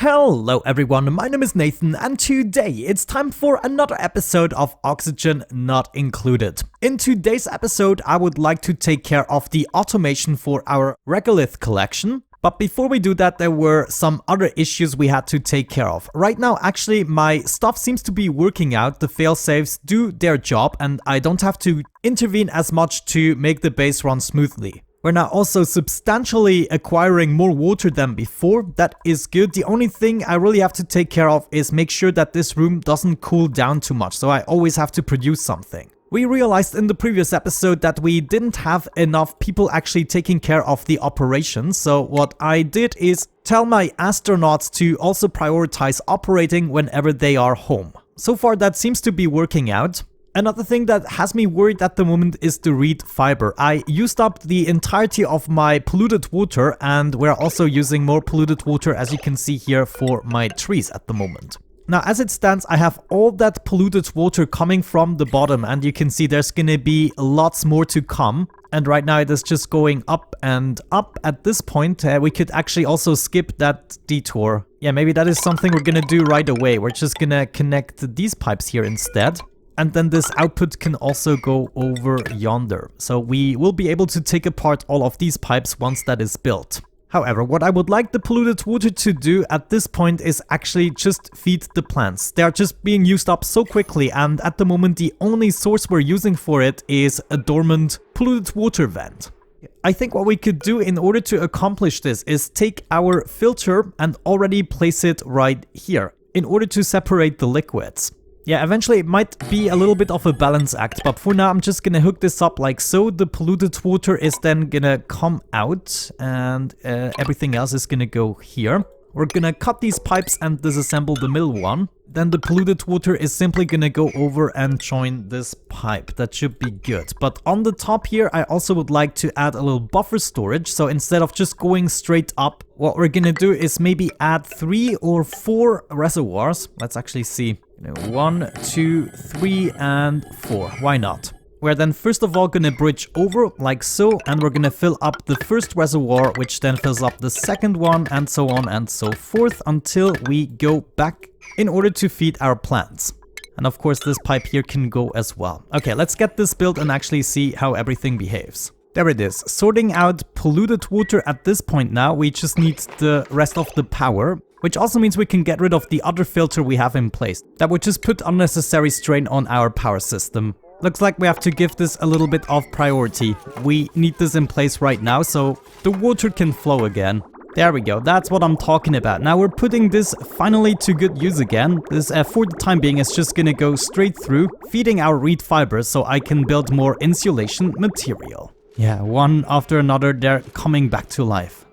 Hello everyone, my name is Nathan and today it's time for another episode of Oxygen Not Included. In today's episode I would like to take care of the automation for our Regolith collection. But before we do that, there were some other issues we had to take care of. Right now, actually, my stuff seems to be working out. The failsafes do their job and I don't have to intervene as much to make the base run smoothly. We're now also substantially acquiring more water than before. That is good. The only thing I really have to take care of is make sure that this room doesn't cool down too much. So I always have to produce something. We realized in the previous episode that we didn't have enough people actually taking care of the operations. So what I did is tell my astronauts to also prioritize operating whenever they are home. So far that seems to be working out. Another thing that has me worried at the moment is the reed fiber. I used up the entirety of my polluted water and we're also using more polluted water, as you can see here, for my trees at the moment. Now, as it stands, I have all that polluted water coming from the bottom and you can see there's gonna be lots more to come. And right now it is just going up and up. At this point, we could actually also skip that detour. Yeah, maybe that is something we're gonna do right away. We're just gonna connect these pipes here instead. And then this output can also go over yonder. So we will be able to take apart all of these pipes once that is built. However, what I would like the polluted water to do at this point is actually just feed the plants. They are just being used up so quickly, and at the moment the only source we're using for it is a dormant polluted water vent. I think what we could do in order to accomplish this is take our filter and already place it right here in order to separate the liquids. Yeah, eventually it might be a little bit of a balance act, but for now I'm just gonna hook this up like so. The polluted water is then gonna come out and everything else is gonna go here. We're gonna cut these pipes and disassemble the middle one. Then the polluted water is simply gonna go over and join this pipe. That should be good. But on the top here, I also would like to add a little buffer storage. So instead of just going straight up, what we're gonna do is maybe add 3 or 4 reservoirs. Let's actually see. 1, 2, 3, and 4. Why not? We're then first of all gonna bridge over like so, and we're gonna fill up the first reservoir, which then fills up the second one, and so on and so forth until we go back in order to feed our plants. And of course this pipe here can go as well. Okay, let's get this built and actually see how everything behaves. There it is, sorting out polluted water at this point now. We just need the rest of the power, which also means we can get rid of the other filter we have in place. That would just put unnecessary strain on our power system. Looks like we have to give this a little bit of priority. We need this in place right now so the water can flow again. There we go, that's what I'm talking about. Now we're putting this finally to good use again. This, for the time being, is just gonna go straight through, feeding our reed fibers so I can build more insulation material. Yeah, one after another, they're coming back to life.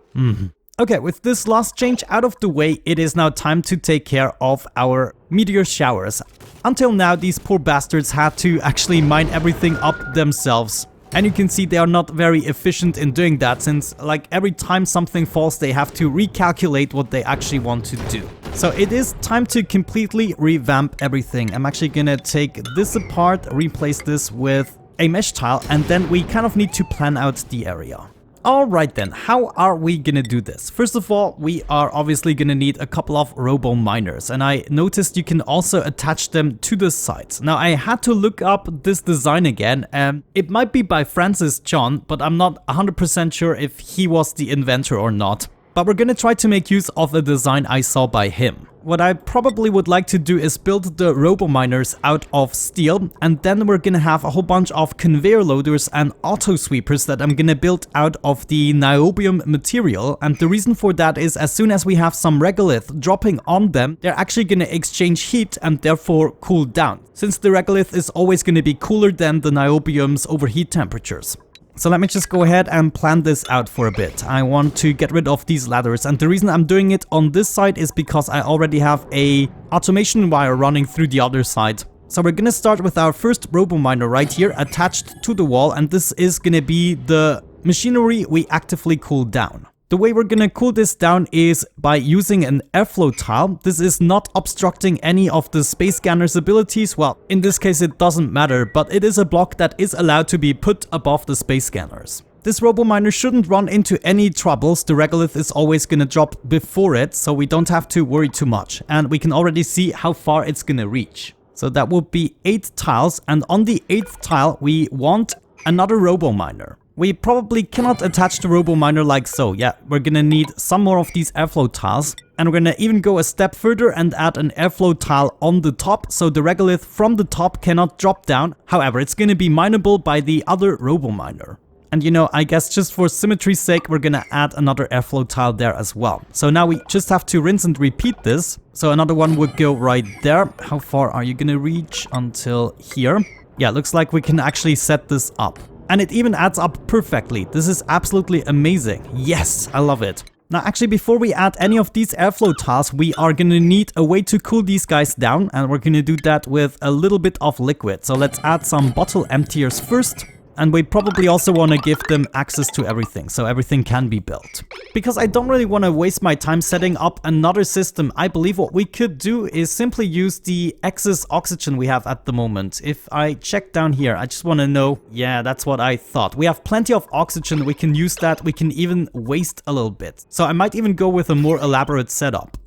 Okay, with this last change out of the way, it is now time to take care of our meteor showers. Until now, these poor bastards had to actually mine everything up themselves. And you can see they are not very efficient in doing that, since like every time something falls, they have to recalculate what they actually want to do. So it is time to completely revamp everything. I'm actually gonna take this apart, replace this with a mesh tile, and then we kind of need to plan out the area. Alright then, how are we gonna do this? First of all, we are obviously gonna need a couple of robo miners, and I noticed you can also attach them to the sides. Now I had to look up this design again, and it might be by Francis John, but I'm not 100% sure if he was the inventor or not. But we're gonna try to make use of a design I saw by him. What I probably would like to do is build the robo-miners out of steel, and then we're gonna have a whole bunch of conveyor loaders and auto sweepers that I'm gonna build out of the niobium material. And the reason for that is as soon as we have some regolith dropping on them, they're actually gonna exchange heat and therefore cool down, since the regolith is always gonna be cooler than the niobium's overheat temperatures. So let me just go ahead and plan this out for a bit. I want to get rid of these ladders, and the reason I'm doing it on this side is because I already have a automation wire running through the other side. So we're gonna start with our first robo miner right here attached to the wall, and this is gonna be the machinery we actively cool down. The way we're gonna cool this down is by using an airflow tile. This is not obstructing any of the space scanner's abilities. Well, in this case it doesn't matter, but it is a block that is allowed to be put above the space scanners. This robo miner shouldn't run into any troubles. The Regolith is always gonna drop before it, so we don't have to worry too much. And we can already see how far it's gonna reach. So that will be 8 tiles, and on the 8th tile we want another robo miner. We probably cannot attach the robo miner like so. Yeah, we're gonna need some more of these airflow tiles. And we're gonna even go a step further and add an airflow tile on the top, so the Regolith from the top cannot drop down. However, it's gonna be mineable by the other robo miner. And you know, I guess just for symmetry's sake, we're gonna add another airflow tile there as well. So now we just have to rinse and repeat this. So another one would go right there. How far are you gonna reach? Until here. Yeah, looks like we can actually set this up. And it even adds up perfectly. This is absolutely amazing. Yes, I love it. Now actually, before we add any of these airflow tiles, we are gonna need a way to cool these guys down, and we're gonna do that with a little bit of liquid. So let's add some bottle emptiers first. And we probably also want to give them access to everything, so everything can be built. Because I don't really want to waste my time setting up another system, I believe what we could do is simply use the excess oxygen we have at the moment. If I check down here, I just want to know, yeah, that's what I thought. We have plenty of oxygen, we can use that, we can even waste a little bit. So I might even go with a more elaborate setup.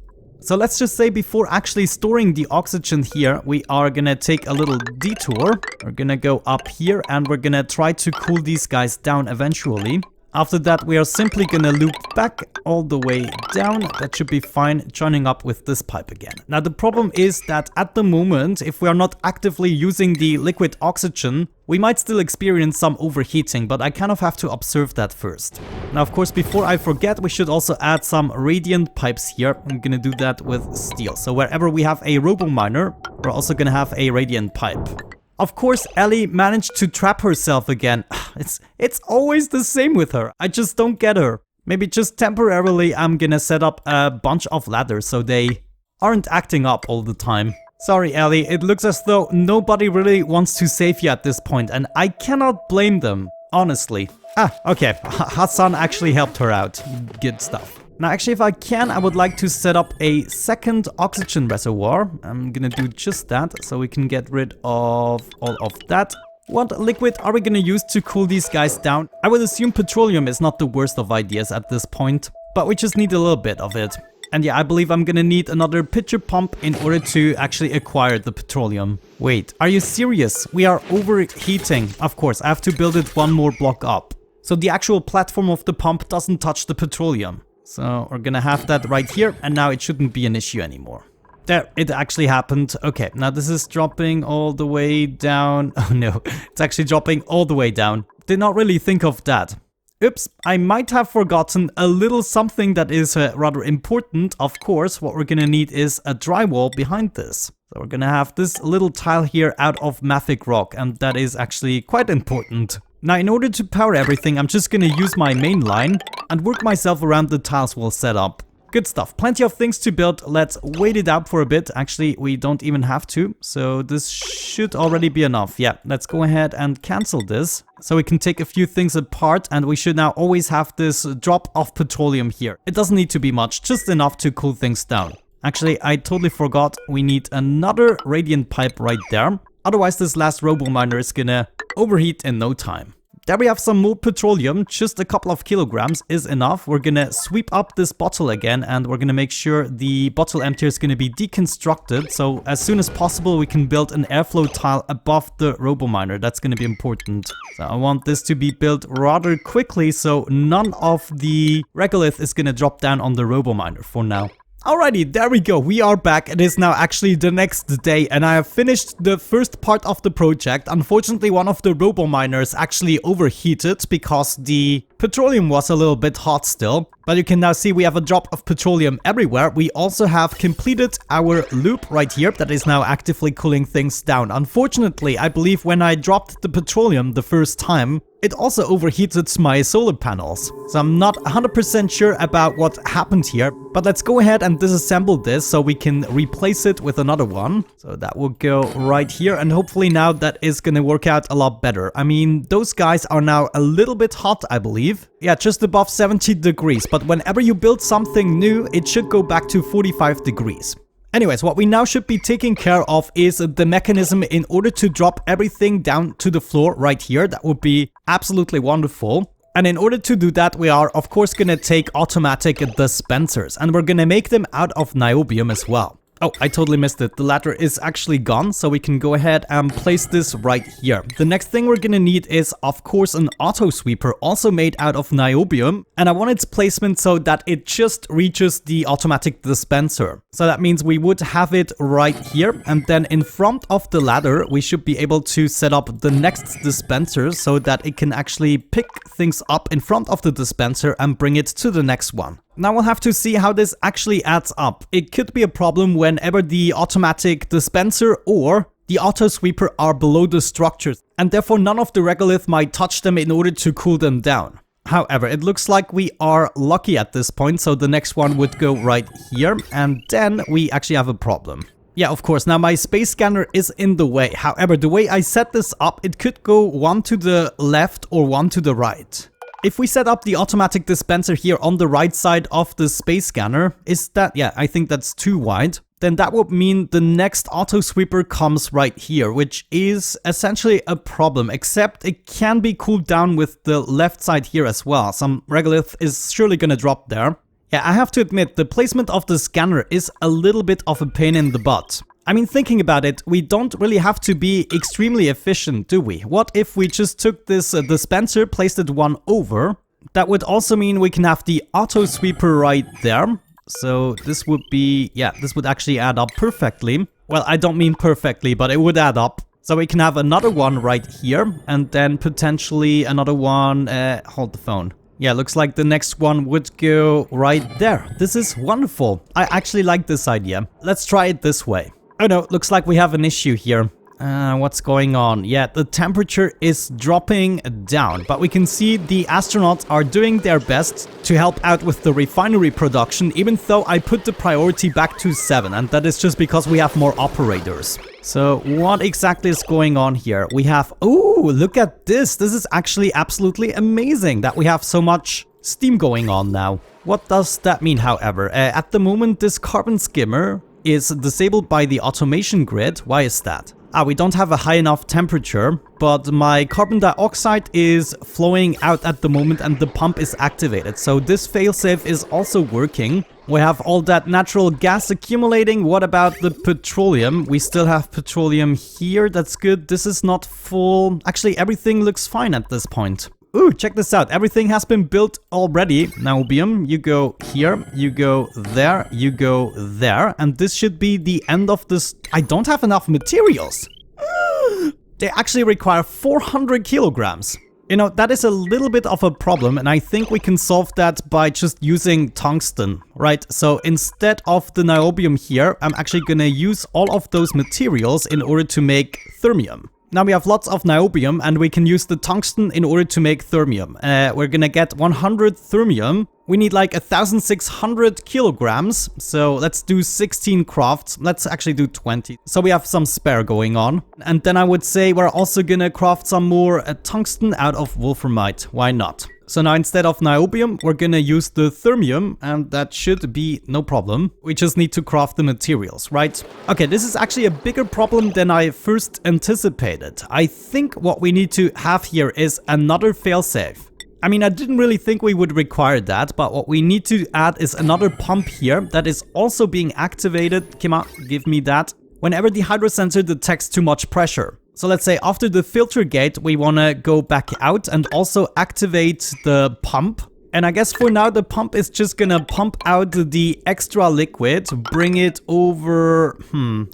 So let's just say before actually storing the oxygen here, we are gonna take a little detour. We're gonna go up here and we're gonna try to cool these guys down eventually. After that, we are simply gonna loop back all the way down. That should be fine, joining up with this pipe again. Now the problem is that at the moment, if we are not actively using the liquid oxygen, we might still experience some overheating, but I kind of have to observe that first. Now, of course, before I forget, we should also add some radiant pipes here. I'm gonna do that with steel. So wherever we have a robo miner, we're also gonna have a radiant pipe. Of course, Ellie managed to trap herself again. It's always the same with her. I just don't get her. Maybe just temporarily I'm gonna set up a bunch of ladders so they aren't acting up all the time. Sorry, Ellie, it looks as though nobody really wants to save you at this point, and I cannot blame them, honestly. Okay, Hassan actually helped her out. Good stuff. Now, actually, if I can, I would like to set up a second oxygen reservoir. I'm gonna do just that, so we can get rid of all of that. What liquid are we gonna use to cool these guys down? I would assume petroleum is not the worst of ideas at this point, but we just need a little bit of it. And yeah, I believe I'm gonna need another pitcher pump in order to actually acquire the petroleum. Wait, are you serious? We are overheating. Of course, I have to build it one more block up. So the actual platform of the pump doesn't touch the petroleum. So we're gonna have that right here, and now it shouldn't be an issue anymore. There, it actually happened. Okay, now this is dropping all the way down. Oh no, it's actually dropping all the way down. Did not really think of that. Oops, I might have forgotten a little something that is rather important. Of course, what we're gonna need is a drywall behind this. So we're gonna have this little tile here out of mafic rock, and that is actually quite important. Now, in order to power everything, I'm just gonna use my main line and work myself around the tiles we'll set up. Good stuff. Plenty of things to build. Let's wait it out for a bit. Actually, we don't even have to. So this should already be enough. Yeah, let's go ahead and cancel this. So we can take a few things apart, and we should now always have this drop of petroleum here. It doesn't need to be much, just enough to cool things down. Actually, I totally forgot. We need another radiant pipe right there. Otherwise, this last robo miner is gonna overheat in no time. There we have some more petroleum. Just a couple of kilograms is enough. We're gonna sweep up this bottle again, and we're gonna make sure the bottle emptier is gonna be deconstructed. So as soon as possible, we can build an airflow tile above the robo miner. That's gonna be important. So I want this to be built rather quickly, so none of the regolith is gonna drop down on the robo miner for now. Alrighty, there we go. We are back. It is now actually the next day, and I have finished the first part of the project. Unfortunately, one of the robo miners actually overheated because the petroleum was a little bit hot still. But you can now see we have a drop of petroleum everywhere. We also have completed our loop right here that is now actively cooling things down. Unfortunately, I believe when I dropped the petroleum the first time, it also overheated my solar panels. So I'm not 100% sure about what happened here, but let's go ahead and disassemble this so we can replace it with another one. So that will go right here, and hopefully now that is gonna work out a lot better. I mean, those guys are now a little bit hot, I believe. Yeah, just above 70 degrees, but whenever you build something new, it should go back to 45 degrees. Anyways, what we now should be taking care of is the mechanism in order to drop everything down to the floor right here. That would be absolutely wonderful. And in order to do that, we are of course gonna take automatic dispensers, and we're gonna make them out of niobium as well. Oh, I totally missed it. The ladder is actually gone, so we can go ahead and place this right here. The next thing we're gonna need is, of course, an auto sweeper, also made out of niobium. And I want its placement so that it just reaches the automatic dispenser. So that means we would have it right here, and then in front of the ladder, we should be able to set up the next dispenser so that it can actually pick things up in front of the dispenser and bring it to the next one. Now we'll have to see how this actually adds up. It could be a problem whenever the automatic dispenser or the auto sweeper are below the structures, and therefore none of the regolith might touch them in order to cool them down. However, it looks like we are lucky at this point, so the next one would go right here, and then we actually have a problem. Yeah, of course, now my space scanner is in the way. However, the way I set this up, it could go one to the left or one to the right. If we set up the automatic dispenser here on the right side of the space scanner, yeah, I think that's too wide, then that would mean the next auto sweeper comes right here, which is essentially a problem, except it can be cooled down with the left side here as well. Some regolith is surely gonna drop there. Yeah, I have to admit, the placement of the scanner is a little bit of a pain in the butt. I mean, thinking about it, we don't really have to be extremely efficient, do we? What if we just took this dispenser, placed it one over? That would also mean we can have the auto sweeper right there. So this would be, yeah, this would actually add up perfectly. Well, I don't mean perfectly, but it would add up. So we can have another one right here, and then potentially another one, hold the phone. Yeah, looks like the next one would go right there. This is wonderful. I actually like this idea. Let's try it this way. Oh no, looks like we have an issue here. What's going on? Yeah, the temperature is dropping down, but we can see the astronauts are doing their best to help out with the refinery production, even though I put the priority back to 7, and that is just because we have more operators. So what exactly is going on here? We have, oh, look at this. This is actually absolutely amazing that we have so much steam going on now. What does that mean, however? At the moment, this carbon skimmer is disabled by the automation grid. Why is that? We don't have a high enough temperature, but my carbon dioxide is flowing out at the moment and the pump is activated. So this failsafe is also working. We have all that natural gas accumulating. What about the petroleum? We still have petroleum here. That's good. This is not full. Actually, everything looks fine at this point. Ooh, check this out. Everything has been built already. Niobium, you go here, you go there, you go there. And this should be the end of this. I don't have enough materials. They actually require 400 kilograms. You know, that is a little bit of a problem, and I think we can solve that by just using tungsten, right? So instead of the niobium here, I'm actually gonna use all of those materials in order to make thermium. Now we have lots of niobium, and we can use the tungsten in order to make thermium. We're gonna get 100 thermium. We need like 1,600 kilograms. So let's do 16 crafts. Let's actually do 20. So we have some spare going on. And then I would say we're also gonna craft some more tungsten out of wolframite. Why not? So now instead of niobium, we're gonna use the thermium, and that should be no problem. We just need to craft the materials, right? Okay, this is actually a bigger problem than I first anticipated. I think what we need to have here is another failsafe. I mean, I didn't really think we would require that, but what we need to add is another pump here that is also being activated. Come on, give me that. Whenever the hydro sensor detects too much pressure. So let's say after the filter gate, we want to go back out and also activate the pump. And I guess for now, the pump is just gonna pump out the extra liquid, bring it over...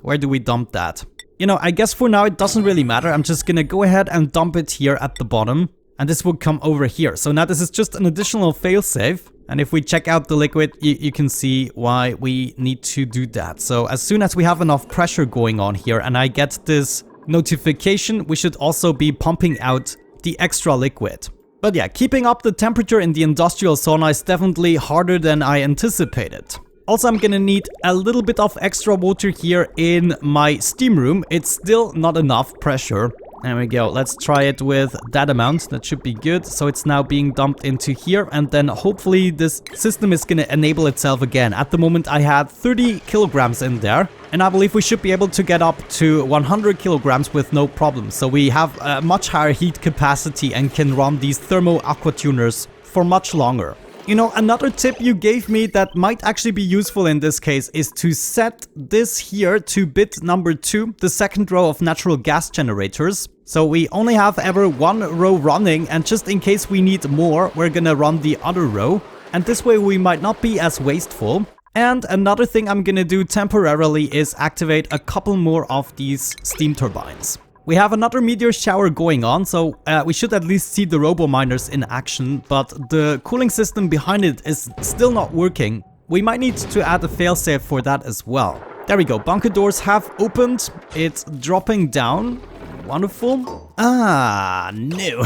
where do we dump that? You know, I guess for now, it doesn't really matter. I'm just gonna go ahead and dump it here at the bottom. And this will come over here. So now this is just an additional failsafe. And if we check out the liquid, you can see why we need to do that. So as soon as we have enough pressure going on here and I get this notification, we should also be pumping out the extra liquid. But yeah, keeping up the temperature in the industrial sauna is definitely harder than I anticipated. Also, I'm gonna need a little bit of extra water here in my steam room. It's still not enough pressure. There we go. Let's try it with that amount. That should be good. So it's now being dumped into here, and then hopefully this system is gonna enable itself again. At the moment I had 30 kilograms in there, and I believe we should be able to get up to 100 kilograms with no problem. So we have a much higher heat capacity and can run these thermo aqua tuners for much longer. You know, another tip you gave me that might actually be useful in this case is to set this here to bit number 2, the second row of natural gas generators. So we only have ever one row running, and just in case we need more, we're gonna run the other row. And this way we might not be as wasteful. And another thing I'm gonna do temporarily is activate a couple more of these steam turbines. We have another meteor shower going on, so we should at least see the robo miners in action, but the cooling system behind it is still not working. We might need to add a failsafe for that as well. There we go, bunker doors have opened. It's dropping down. Wonderful. Ah, no.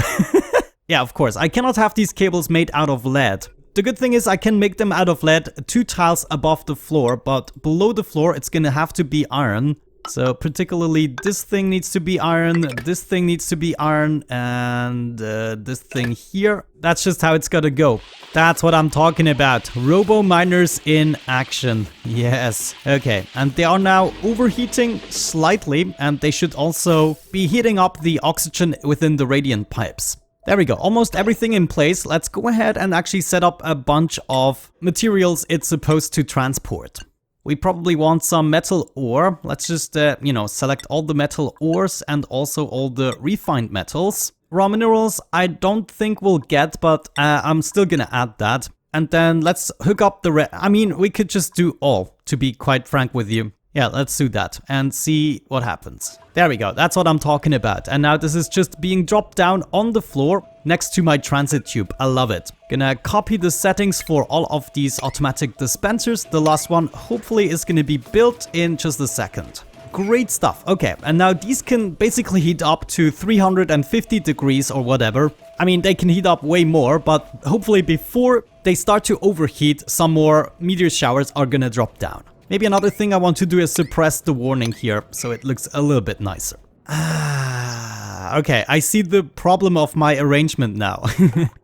Yeah, of course, I cannot have these cables made out of lead. The good thing is I can make them out of lead 2 tiles above the floor, but below the floor it's gonna have to be iron. So particularly this thing needs to be iron, this thing needs to be iron, and this thing here. That's just how it's gotta go. That's what I'm talking about. Robo miners in action. Yes. Okay. And they are now overheating slightly, and they should also be heating up the oxygen within the radiant pipes. There we go, almost everything in place. Let's go ahead and actually set up a bunch of materials it's supposed to transport. We probably want some metal ore. Let's just, you know, select all the metal ores and also all the refined metals. Raw minerals, I don't think we'll get, but I'm still gonna add that. And then let's hook up the I mean, we could just do all, to be quite frank with you. Yeah, let's do that and see what happens. There we go, that's what I'm talking about. And now this is just being dropped down on the floor next to my transit tube. I love it. Gonna copy the settings for all of these automatic dispensers. The last one hopefully is gonna be built in just a second. Great stuff. Okay, and now these can basically heat up to 350 degrees or whatever. I mean, they can heat up way more, but hopefully before they start to overheat, some more meteor showers are gonna drop down. Maybe another thing I want to do is suppress the warning here, so it looks a little bit nicer. Okay, I see the problem of my arrangement now.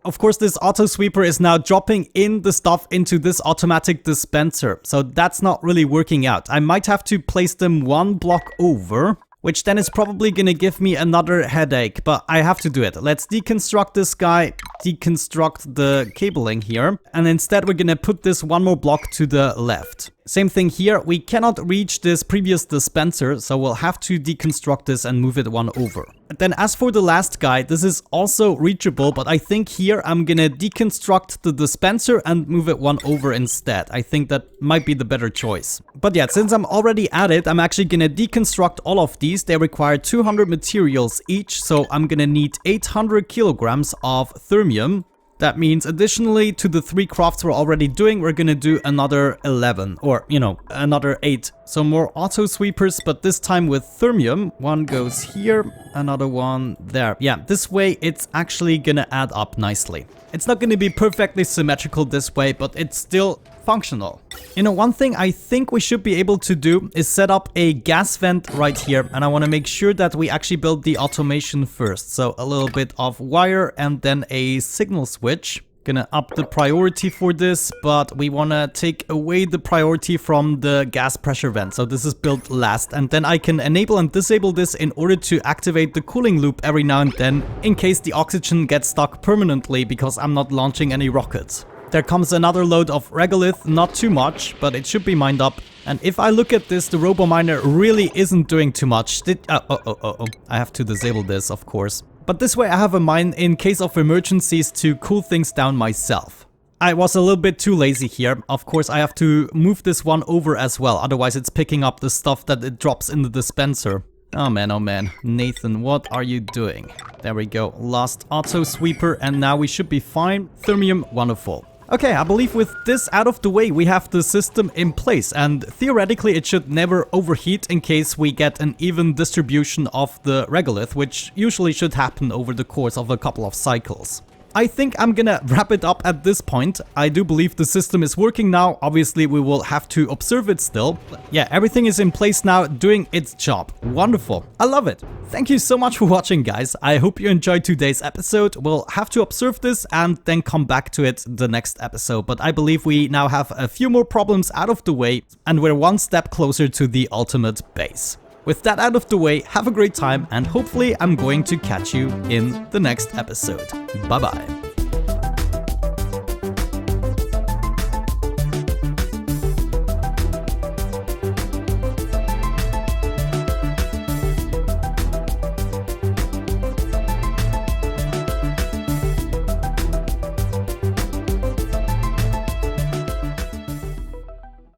Of course, this auto sweeper is now dropping in the stuff into this automatic dispenser, so that's not really working out. I might have to place them 1 block over, which then is probably gonna give me another headache, but I have to do it. Let's deconstruct this guy, deconstruct the cabling here, and instead we're gonna put this 1 more block to the left. Same thing here, we cannot reach this previous dispenser, so we'll have to deconstruct this and move it 1 over. Then as for the last guy, this is also reachable, but I think here I'm gonna deconstruct the dispenser and move it 1 over instead. I think that might be the better choice. But yeah, since I'm already at it, I'm actually gonna deconstruct all of these. They require 200 materials each, so I'm gonna need 800 kilograms of thermium. That means additionally to the 3 crafts we're already doing, we're gonna do another 11, or, you know, another 8. So more auto sweepers, but this time with thermium. 1 goes here, another 1 there. Yeah, this way it's actually gonna add up nicely. It's not gonna be perfectly symmetrical this way, but it's still functional. You know, one thing I think we should be able to do is set up a gas vent right here, and I want to make sure that we actually build the automation first. So a little bit of wire and then a signal switch. Gonna up the priority for this, but we want to take away the priority from the gas pressure vent. So this is built last, and then I can enable and disable this in order to activate the cooling loop every now and then in case the oxygen gets stuck permanently because I'm not launching any rockets. There comes another load of Regolith, not too much, but it should be mined up. And if I look at this, the Robo Miner really isn't doing too much. I have to disable this, of course. But this way I have a mine in case of emergencies to cool things down myself. I was a little bit too lazy here. Of course, I have to move this 1 over as well, otherwise it's picking up the stuff that it drops in the dispenser. Oh man, Nathan, what are you doing? There we go, last auto sweeper, and now we should be fine. Thermium, wonderful. Okay, I believe with this out of the way, we have the system in place, and theoretically it should never overheat in case we get an even distribution of the regolith, which usually should happen over the course of a couple of cycles. I think I'm gonna wrap it up at this point. I do believe the system is working now. Obviously, we will have to observe it still. Yeah, everything is in place now, doing its job. Wonderful. I love it. Thank you so much for watching, guys. I hope you enjoyed today's episode. We'll have to observe this and then come back to it the next episode. But I believe we now have a few more problems out of the way and we're one step closer to the ultimate base. With that out of the way, have a great time and hopefully I'm going to catch you in the next episode. Bye bye.